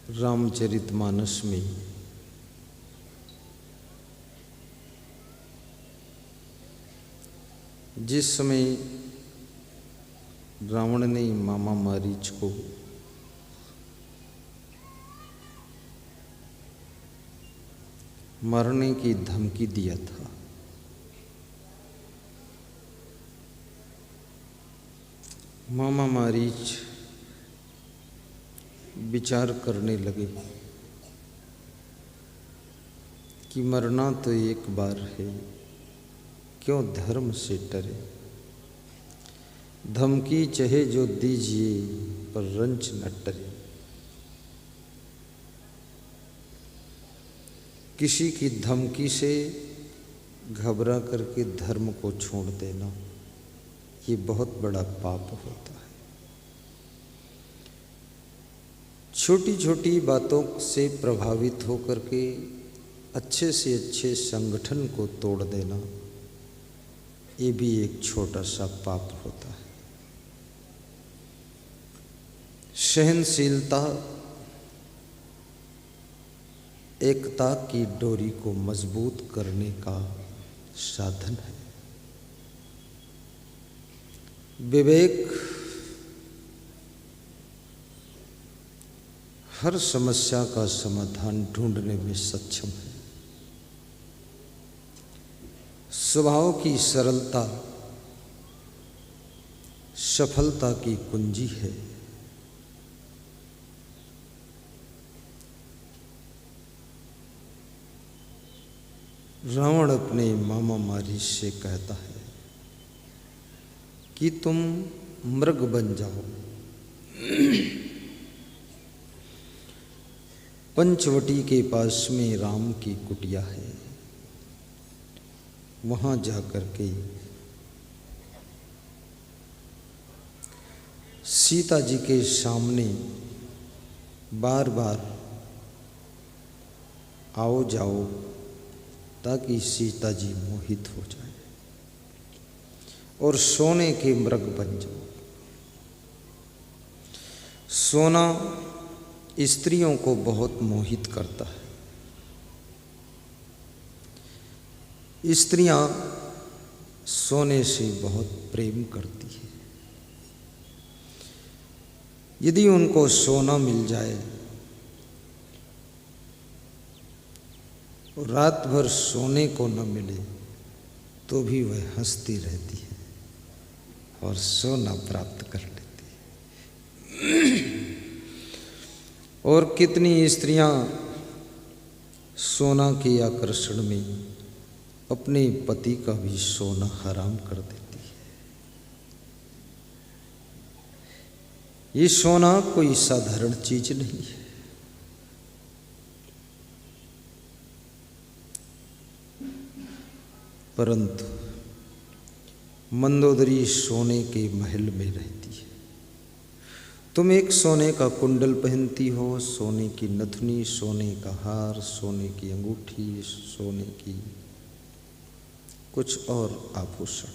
रामचरितमानस में जिस समय रावण ने मामा मारीच को मरने की धमकी दिया था, मामा मारीच विचार करने लगे कि मरना तो एक बार है, क्यों धर्म से डरे। धमकी चाहे जो दीजिए पर रंच न टरे। किसी की धमकी से घबरा करके धर्म को छोड़ देना ये बहुत बड़ा पाप होता है। छोटी छोटी बातों से प्रभावित होकर के अच्छे से अच्छे संगठन को तोड़ देना ये भी एक छोटा सा पाप होता है। सहनशीलता एकता की डोरी को मजबूत करने का साधन है। विवेक हर समस्या का समाधान ढूंढने में सक्षम है। स्वभाव की सरलता सफलता की कुंजी है। रावण अपने मामा मारीच से कहता है कि तुम मृग बन जाओ, पंचवटी के पास में राम की कुटिया है, वहां जाकर के सीता जी के सामने बार बार आओ जाओ ताकि सीता जी मोहित हो जाए और सोने के मृग बन जाओ। सोना स्त्रियों को बहुत मोहित करता है। स्त्रियां सोने से बहुत प्रेम करती है। यदि उनको सोना मिल जाए और रात भर सोने को न मिले तो भी वह हंसती रहती है और सोना प्राप्त कर लेती है। और कितनी स्त्रियां सोना के आकर्षण में अपने पति का भी सोना हराम कर देती है। ये सोना कोई साधारण चीज नहीं है। परंतु मंदोदरी सोने के महल में रहती है। तुम एक सोने का कुंडल पहनती हो, सोने की नथुनी, सोने का हार, सोने की अंगूठी, सोने की कुछ और आभूषण,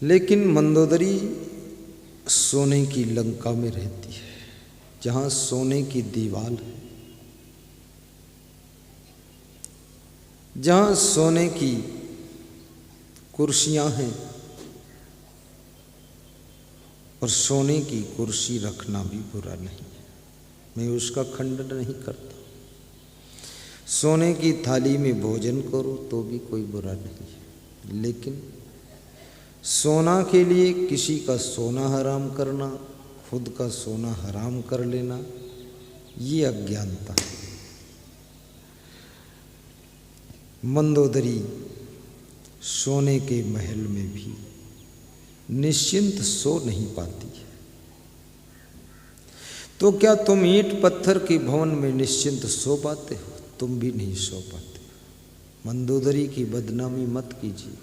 लेकिन मंदोदरी सोने की लंका में रहती है जहां सोने की दीवार है, जहां सोने की कुर्सियां हैं और सोने की कुर्सी रखना भी बुरा नहीं है, मैं उसका खंडन नहीं करता। सोने की थाली में भोजन करो तो भी कोई बुरा नहीं है, लेकिन सोना के लिए किसी का सोना हराम करना, खुद का सोना हराम कर लेना, ये अज्ञानता है। मंदोदरी सोने के महल में भी निश्चिंत सो नहीं पाती है। तो क्या तुम ईंट पत्थर के भवन में निश्चिंत सो पाते हो? तुम भी नहीं सो पाते। मंदोदरी की बदनामी मत कीजिए,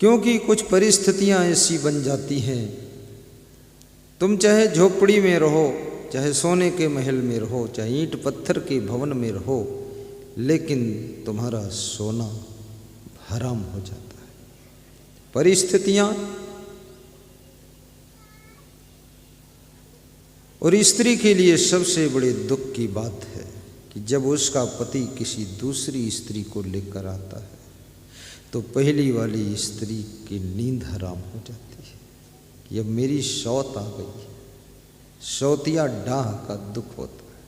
क्योंकि कुछ परिस्थितियां ऐसी बन जाती हैं, तुम चाहे झोपड़ी में रहो, चाहे सोने के महल में रहो, चाहे ईंट पत्थर के भवन में रहो, लेकिन तुम्हारा सोना हराम हो जाता है। परिस्थितियां और स्त्री के लिए सबसे बड़े दुख की बात है कि जब उसका पति किसी दूसरी स्त्री को लेकर आता है तो पहली वाली स्त्री की नींद हराम हो जाती है कि अब मेरी शौत आ गई है। शौतिया डाह का दुख होता है।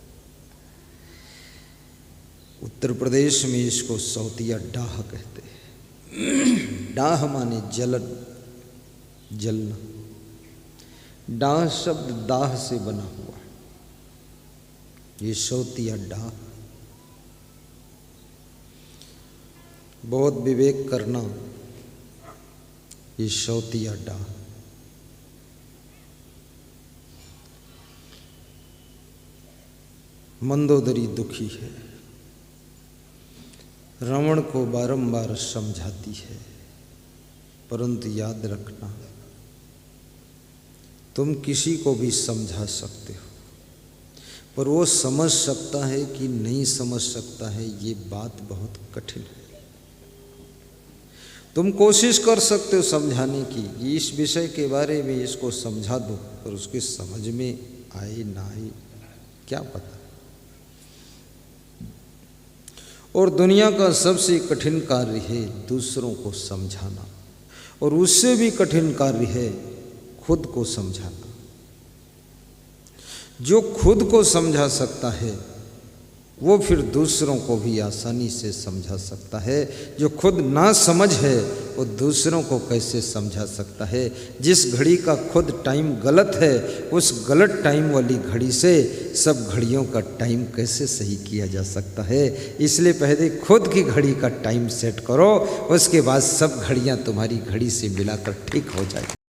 उत्तर प्रदेश में इसको सौतिया डाह कहते हैं। डाह माने जलन, जलना। डाह शब्द दाह से बना हुआ है। ये सौतिया डाह। बहुत विवेक करना, ये सौतिया डाह। मंदोदरी दुखी है, रावण को बारंबार समझाती है, परंतु याद रखना तुम किसी को भी समझा सकते हो, पर वो समझ सकता है कि नहीं समझ सकता है, ये बात बहुत कठिन है। तुम कोशिश कर सकते हो समझाने की कि इस विषय के बारे में इसको समझा दो, पर उसके समझ में आए ना आए क्या पता। और दुनिया का सबसे कठिन कार्य है दूसरों को समझाना, और उससे भी कठिन कार्य है खुद को समझाना। जो खुद को समझा सकता है वो फिर दूसरों को भी आसानी से समझा सकता है। जो खुद ना समझ है वो दूसरों को कैसे समझा सकता है। जिस घड़ी का खुद टाइम गलत है उस गलत टाइम वाली घड़ी से सब घड़ियों का टाइम कैसे सही किया जा सकता है। इसलिए पहले खुद की घड़ी का टाइम सेट करो, उसके बाद सब घड़ियां तुम्हारी घड़ी से मिलाकर ठीक हो जाएगी।